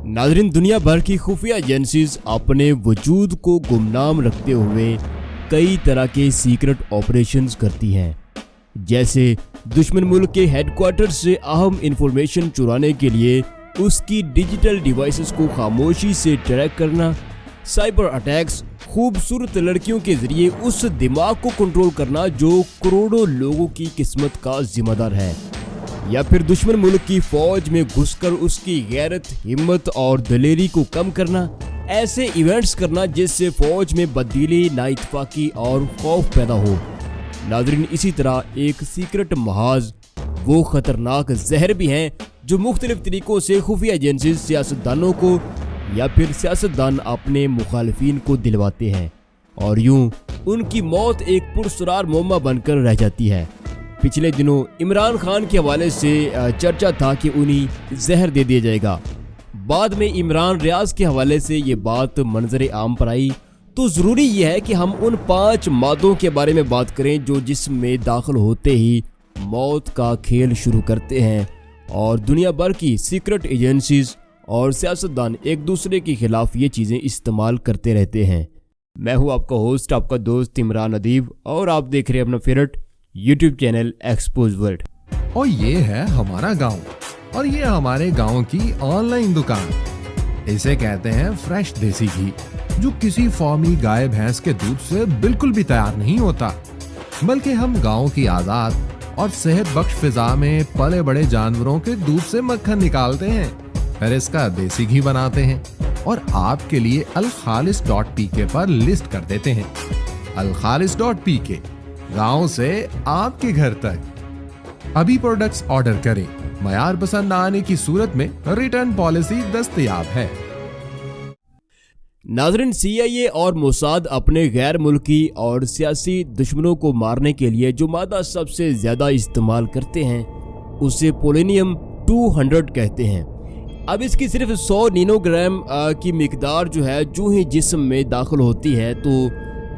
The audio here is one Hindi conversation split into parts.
नाज़रीन, दुनिया भर की खुफिया एजेंसीज अपने वजूद को गुमनाम रखते हुए कई तरह के सीक्रेट ऑपरेशंस करती हैं, जैसे दुश्मन मुल्क के हेडक्वार्टर से अहम इंफॉर्मेशन चुराने के लिए उसकी डिजिटल डिवाइसेस को खामोशी से ट्रैक करना, साइबर अटैक्स, खूबसूरत लड़कियों के जरिए उस दिमाग को कंट्रोल करना जो करोड़ों लोगों की किस्मत का जिम्मेदार है, या फिर दुश्मन मुल्क की फौज में घुसकर उसकी गैरत, हिम्मत और दलेरी को कम करना, ऐसे इवेंट्स करना जिससे फौज में बददिली, नाइतफाकी और खौफ पैदा हो। नाज़रीन, इसी तरह एक सीक्रेट महाज वो खतरनाक जहर भी हैं जो मुख्तलिफ तरीकों से खुफिया एजेंसीज सियासतदानों को या फिर सियासतदान अपने मुखालिफिन को दिलवाते हैं और यूं उनकी मौत एक पुरसरार मुअम्मा बनकर रह जाती है। पिछले दिनों इमरान खान के हवाले से चर्चा था कि उन्हें जहर दे दिया जाएगा। बाद में इमरान रियाज के हवाले से ये बात मंजर आम पर आई। तो ज़रूरी यह है कि हम उन 5 मादों के बारे में बात करें जो जिस्म में दाखिल होते ही मौत का खेल शुरू करते हैं और दुनिया भर की सीक्रेट एजेंसीज और सियासतदान एक दूसरे के खिलाफ ये चीज़ें इस्तेमाल करते रहते हैं। मैं हूँ आपका होस्ट, आपका दोस्त इमरान अदीब, और आप देख रहे हैं अपना favourite YouTube channel expose world. और ये है हमारा गांव और ये हमारे गांव की ऑनलाइन दुकान। इसे कहते हैं फ्रेश देसी घी, जो किसी फॉर्मी गाय भैंस के दूध से बिल्कुल भी तैयार नहीं होता, बल्कि हम गांव की आजाद और सेहत बख्श फिजा में पले बड़े जानवरों के दूध से मक्खन निकालते हैं, फिर इसका देसी घी बनाते हैं और आपके लिए alkhalis.pk पर लिस्ट कर देते हैं। alkhalis.pk, गांव से आपके घर तक। अभी प्रोडक्ट्स ऑर्डर करें, मयार पसंद न आने की सूरत में रिटर्न पॉलिसी दस्तयाब है। नाज़रीन, CIA और मोसाद अपने गैर मुल्की और सियासी दुश्मनों को मारने के लिए जो मादा सबसे ज्यादा इस्तेमाल करते हैं उसे पोलोनियम 200 कहते हैं। अब इसकी सिर्फ 100 नैनोग्राम की मिकदार जो है जो ही जिस्म में दाखिल होती है तो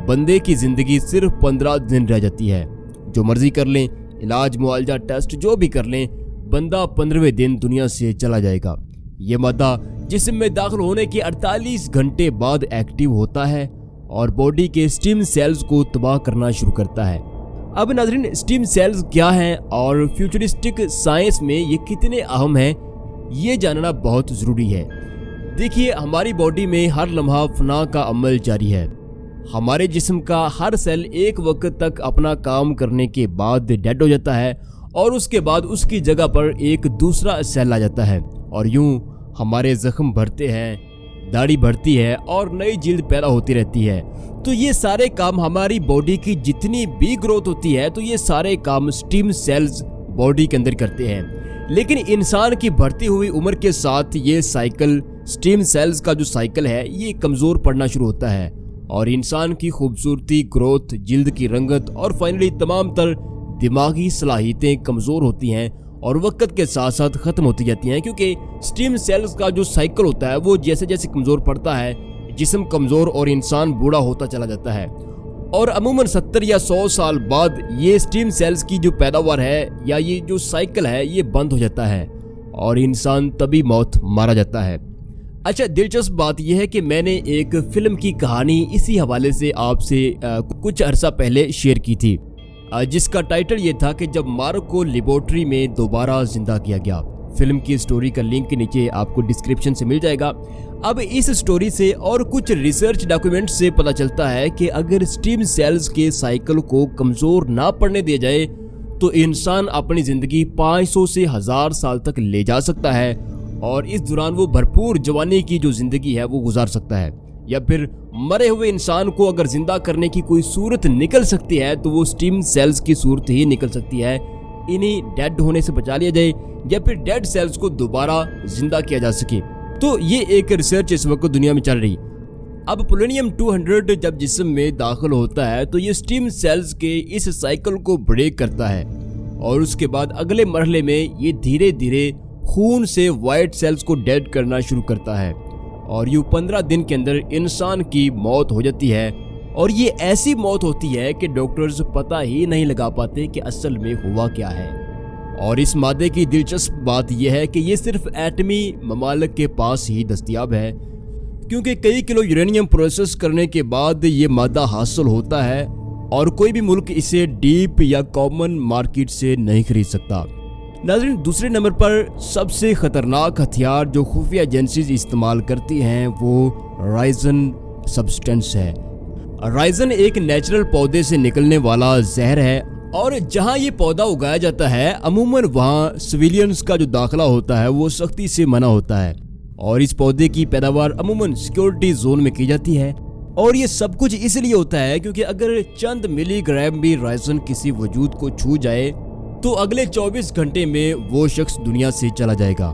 बंदे की ज़िंदगी सिर्फ 15 दिन रह जाती है। जो मर्जी कर लें, इलाज, मुआवजा, टेस्ट जो भी कर लें, बंदा 15वें दिन दुनिया से चला जाएगा। ये मादा जिस्म में दाखिल होने के 48 घंटे बाद एक्टिव होता है और बॉडी के स्टीम सेल्स को तबाह करना शुरू करता है। अब नाज़रीन, स्टीम सेल्स क्या हैं और फ्यूचरिस्टिक साइंस में ये कितने अहम हैं, ये जानना बहुत ज़रूरी है। देखिए, हमारी बॉडी में हर लम्हा फना का अमल जारी है। हमारे जिस्म का हर सेल एक वक्त तक अपना काम करने के बाद डेड हो जाता है और उसके बाद उसकी जगह पर एक दूसरा सेल आ जाता है और यूं हमारे जख्म भरते हैं, दाढ़ी बढ़ती है और नई जिल्द पैदा होती रहती है। तो ये सारे काम, हमारी बॉडी की जितनी भी ग्रोथ होती है, तो ये सारे काम स्टीम सेल्स बॉडी के अंदर करते हैं। लेकिन इंसान की बढ़ती हुई उम्र के साथ ये साइकिल, स्टीम सेल्स का जो साइकिल है, ये कमज़ोर पड़ना शुरू होता है और इंसान की खूबसूरती, ग्रोथ, जिल्द की रंगत और फाइनली तमाम तर दिमागी सलाहियतें कमज़ोर होती हैं और वक्त के साथ साथ ख़त्म होती जाती हैं, क्योंकि स्टीम सेल्स का जो साइकिल होता है वो जैसे जैसे कमज़ोर पड़ता है, जिस्म कमज़ोर और इंसान बूढ़ा होता चला जाता है और अमूमन 70 या 100 साल बाद ये स्टीम सेल्स की जो पैदावार है या ये जो साइकिल है ये बंद हो जाता है और इंसान तभी मौत मारा जाता है। अच्छा, दिलचस्प बात यह है कि मैंने एक फिल्म की कहानी इसी हवाले से आपसे कुछ अरसा पहले शेयर की थी, जिसका टाइटल ये था कि जब मार्क को लेबोरेटरी में दोबारा जिंदा किया गया। फिल्म की स्टोरी का लिंक नीचे आपको डिस्क्रिप्शन से मिल जाएगा। अब इस स्टोरी से और कुछ रिसर्च डॉक्यूमेंट से पता चलता है कि अगर स्टीम सेल्स के साइकिल को कमज़ोर ना पड़ने दिया जाए तो इंसान अपनी ज़िंदगी 500 से 1000 साल तक ले जा सकता है और इस दौरान वो भरपूर जवानी की जो ज़िंदगी है वो गुजार सकता है। या फिर मरे हुए इंसान को अगर जिंदा करने की कोई सूरत निकल सकती है तो वो स्टीम सेल्स की सूरत ही निकल सकती है। इन्हीं डेड होने से बचा लिया जाए या फिर डेड सेल्स को दोबारा जिंदा किया जा सके। तो ये एक रिसर्च इस वक्त दुनिया में चल रही। अब पोलोनियम 200 जब जिस्म में दाखिल होता है तो ये स्टीम सेल्स के इस साइकिल को ब्रेक करता है और उसके बाद अगले मरहले में ये धीरे धीरे खून से वाइट सेल्स को डेड करना शुरू करता है और यूँ 15 दिन के अंदर इंसान की मौत हो जाती है। और ये ऐसी मौत होती है कि डॉक्टर्स पता ही नहीं लगा पाते कि असल में हुआ क्या है। और इस मादे की दिलचस्प बात यह है कि ये सिर्फ एटमी ममालिक के पास ही दस्तयाब है, क्योंकि कई किलो यूरेनियम प्रोसेस करने के बाद ये मादा हासिल होता है और कोई भी मुल्क इसे डीप या कॉमन मार्केट से नहीं खरीद सकता। नाज़रीन, दूसरे नंबर पर सबसे खतरनाक हथियार जो खुफिया एजेंसीज इस्तेमाल करती हैं वो राइजन सब्सटेंस है। राइजन एक नेचुरल पौधे से निकलने वाला जहर है और जहां ये पौधा उगाया जाता है अमूमन वहां सिविलियंस का जो दाखिला होता है वो सख्ती से मना होता है और इस पौधे की पैदावार अमूमन सिक्योरिटी जोन में की जाती है। और ये सब कुछ इसलिए होता है क्योंकि अगर चंद मिलीग्राम भी राइजन किसी वजूद को छू जाए तो अगले 24 घंटे में वो शख्स दुनिया से चला जाएगा।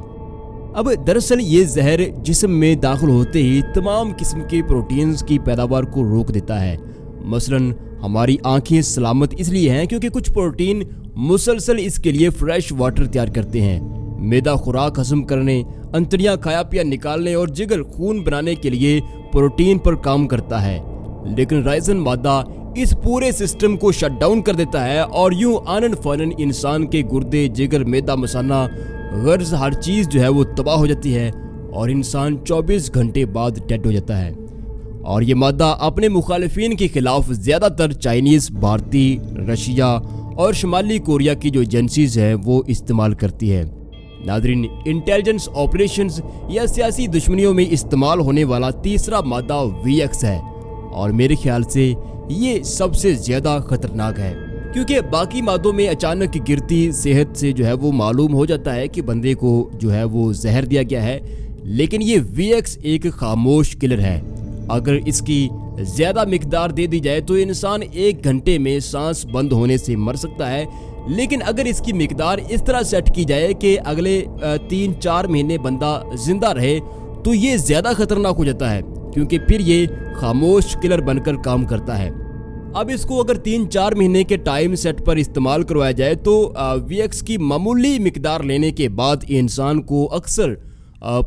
अब दरअसल ये जहर जिस्म में दाखिल होते ही तमाम किस्म के प्रोटीन्स की पैदावार को रोक देता है। मसलन हमारी आंखें सलामत इसलिए हैं क्योंकि कुछ प्रोटीन मुसलसल इसके लिए फ्रेश वाटर तैयार करते हैं। मैदा खुराक हजम करने, अंतड़ियां खाया पिया निकालने और जिगर खून बनाने के लिए प्रोटीन पर काम करता है, लेकिन राइजन मादा इस पूरे सिस्टम को शट डाउन कर देता है और यूं आनन फानन इंसान के गुर्दे, जिगर, मैदा, मसाना, गर्ज हर चीज जो है वो तबाह हो जाती है और इंसान 24 घंटे बाद डेड हो जाता है। और ये मादा अपने मुखालिफिन के खिलाफ ज्यादातर चाइनीज, भारतीय, रशिया और शुमाली कोरिया की जो एजेंसीज है वो इस्तेमाल करती है। नादरीन, इंटेलिजेंस ऑपरेशंस या सियासी दुश्मनियों में इस्तेमाल होने वाला तीसरा मादा VX है और मेरे ख्याल से ये सबसे ज्यादा खतरनाक है, क्योंकि बाकी मादों में अचानक गिरती सेहत से जो है वो मालूम हो जाता है कि बंदे को जो है वो जहर दिया गया है, लेकिन ये VX एक खामोश किलर है। अगर इसकी ज्यादा मिकदार दे दी जाए तो इंसान 1 घंटे में सांस बंद होने से मर सकता है, लेकिन अगर इसकी मिकदार इस तरह सेट की जाए कि अगले 3-4 महीने बंदा जिंदा रहे तो ये ज्यादा खतरनाक हो जाता है, क्योंकि फिर ये खामोश किलर बनकर काम करता है। अब इसको अगर 3-4 महीने के टाइम सेट पर इस्तेमाल करवाया जाए तो VX की मामूली मिकदार लेने के बाद इंसान को अक्सर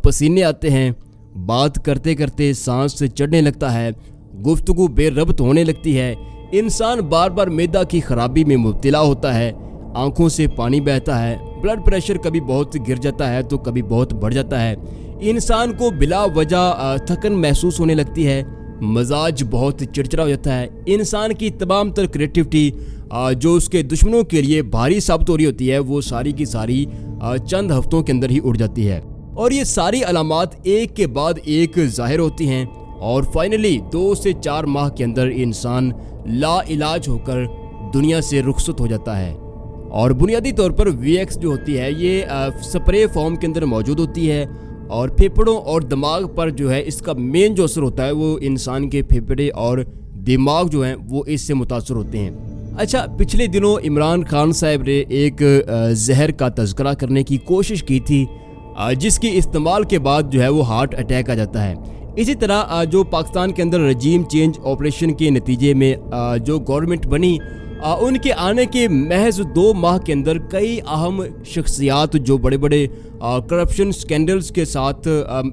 पसीने आते हैं, बात करते करते सांस चढ़ने लगता है, गुफ्तगू बेरब्त होने लगती है, इंसान बार बार मैदा की खराबी में मुब्तला होता है, आंखों से पानी बहता है, ब्लड प्रेशर कभी बहुत गिर जाता है तो कभी बहुत बढ़ जाता है, इंसान को बिला वजह थकन महसूस होने लगती है, मजाज बहुत चिड़चिड़ा हो जाता है, इंसान की तमाम तर क्रिएटिविटी जो उसके दुश्मनों के लिए भारी साबित हो रही होती है वो सारी की सारी चंद हफ्तों के अंदर ही उड़ जाती है। और ये सारी अलामात एक के बाद एक जाहिर होती हैं और फाइनली 2 से 4 माह के अंदर इंसान ला इलाज होकर दुनिया से रुखसत हो जाता है। और बुनियादी तौर पर VX जो होती है ये स्प्रे फॉर्म के अंदर मौजूद होती है और फेफड़ों और दिमाग पर जो है इसका मेन जो असर होता है वो इंसान के फेफड़े और दिमाग जो हैं वो इससे मुतासर होते हैं। अच्छा, पिछले दिनों इमरान खान साहब ने एक जहर का तज़किरा करने की कोशिश की थी जिसकी इस्तेमाल के बाद जो है वो हार्ट अटैक आ जाता है। इसी तरह जो पाकिस्तान के अंदर रजीम चेंज ऑपरेशन के नतीजे में जो गवर्नमेंट बनी उनके आने के महज 2 माह के अंदर कई अहम शख्सियात जो बड़े बड़े करप्शन स्कैंडल्स के साथ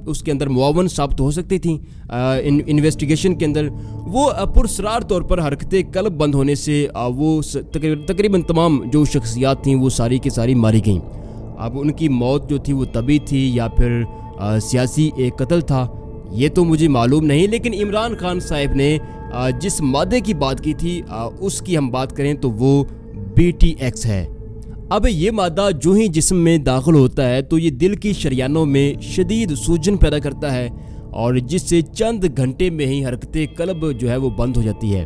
उसके अंदर मुआवन साबित हो सकती थी इन्वेस्टिगेशन के अंदर, वो पुरसरार तौर पर हरकतें कल्ब बंद होने से वो तकरीबन तमाम जो शख्सियात थीं वो सारी की सारी मारी गईं। अब उनकी मौत जो थी वो तभी थी या फिर सियासी एक कत्ल था ये तो मुझे मालूम नहीं, लेकिन इमरान खान साहब ने जिस मादे की बात की थी उसकी हम बात करें तो वो BTX है। अब ये मादा जो ही जिस्म में दाखिल होता है तो ये दिल की शरियानों में शदीद सूजन पैदा करता है और जिससे चंद घंटे में ही हरकतें कल्ब जो है वो बंद हो जाती है।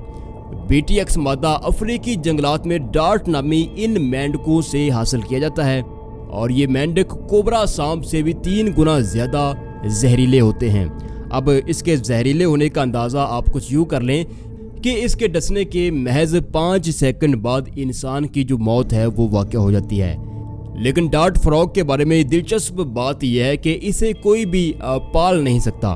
BTX मादा अफ्रीकी जंगलात में डार्ट नामी इन मेंढकों से हासिल किया जाता है और ये मेंढक कोबरा सांप से भी 3 गुना ज्यादा जहरीले होते हैं। अब इसके जहरीले होने का अंदाज़ा आप कुछ यूँ कर लें कि इसके डसने के महज 5 सेकंड बाद इंसान की जो मौत है वो वाक़या हो जाती है। लेकिन डार्ट फ्रॉग के बारे में दिलचस्प बात यह है कि इसे कोई भी पाल नहीं सकता।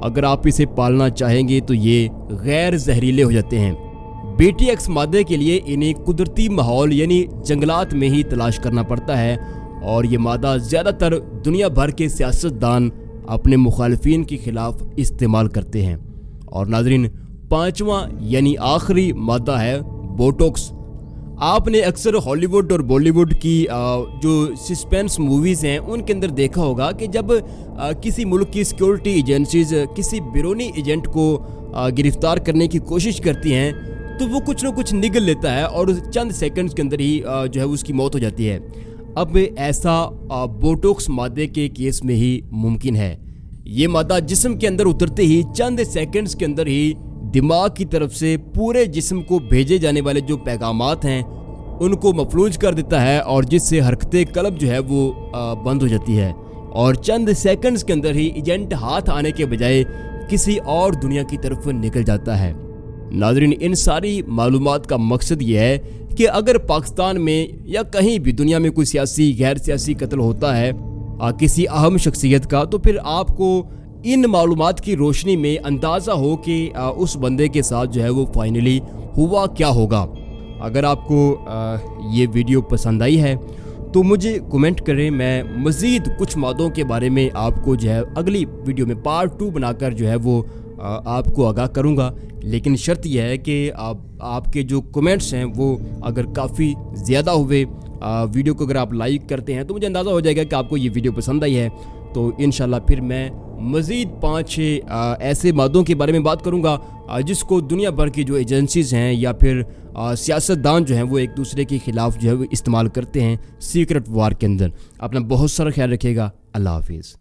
अगर आप इसे पालना चाहेंगे तो ये गैर जहरीले हो जाते हैं। BTX मादे के लिए इन्हें कुदरती माहौल यानी जंगलात में ही तलाश करना पड़ता है और ये मादा ज़्यादातर दुनिया भर के सियासतदान अपने मुखालिफिन के खिलाफ इस्तेमाल करते हैं। और नाजरीन, 5वां यानी आखिरी मादा है बोटॉक्स। आपने अक्सर हॉलीवुड और बॉलीवुड की जो सस्पेंस मूवीज़ हैं उनके अंदर देखा होगा कि जब किसी मुल्क की सिक्योरिटी एजेंसीज किसी बैरूनी एजेंट को गिरफ्तार करने की कोशिश करती हैं तो वो कुछ ना कुछ निगल लेता है और चंद सेकंड्स के अंदर ही जो है उसकी मौत हो जाती है। अब ऐसा बोटॉक्स मादे के केस में ही मुमकिन है। ये मादा जिस्म के अंदर उतरते ही चंद सेकंड्स के अंदर ही दिमाग की तरफ से पूरे जिस्म को भेजे जाने वाले जो पैगामात हैं उनको मफलूज कर देता है और जिससे हरकते कल्ब जो है वो बंद हो जाती है और चंद सेकंड्स के अंदर ही एजेंट हाथ आने के बजाय किसी और दुनिया की तरफ निकल जाता है। नाज़रीन, इन सारी मालूमात का मकसद ये है कि अगर पाकिस्तान में या कहीं भी दुनिया में कोई सियासी गैर सियासी कत्ल होता है किसी अहम शख्सियत का, तो फिर आपको इन मालूमात की रोशनी में अंदाज़ा हो कि उस बंदे के साथ जो है वो फाइनली हुआ क्या होगा। अगर आपको ये वीडियो पसंद आई है तो मुझे कमेंट करें, मैं मज़ीद कुछ मादों के बारे में आपको जो है अगली वीडियो में पार्ट 2 बनाकर जो है वो आपको आगाह करूंगा। लेकिन शर्त यह है कि आपके जो कमेंट्स हैं वो अगर काफ़ी ज़्यादा हुए, वीडियो को अगर आप लाइक करते हैं तो मुझे अंदाज़ा हो जाएगा कि आपको ये वीडियो पसंद आई है। तो इंशाल्लाह फिर मैं मज़ीद 5-6 ऐसे मादों के बारे में बात करूंगा जिसको दुनिया भर की जो एजेंसीज़ हैं या फिर सियासतदान जो हैं वो एक दूसरे के ख़िलाफ़ जो है वो इस्तेमाल करते हैं सीक्रेट वार के अंदर। अपना बहुत सारा ख्याल रखिएगा। अल्लाह हाफिज़।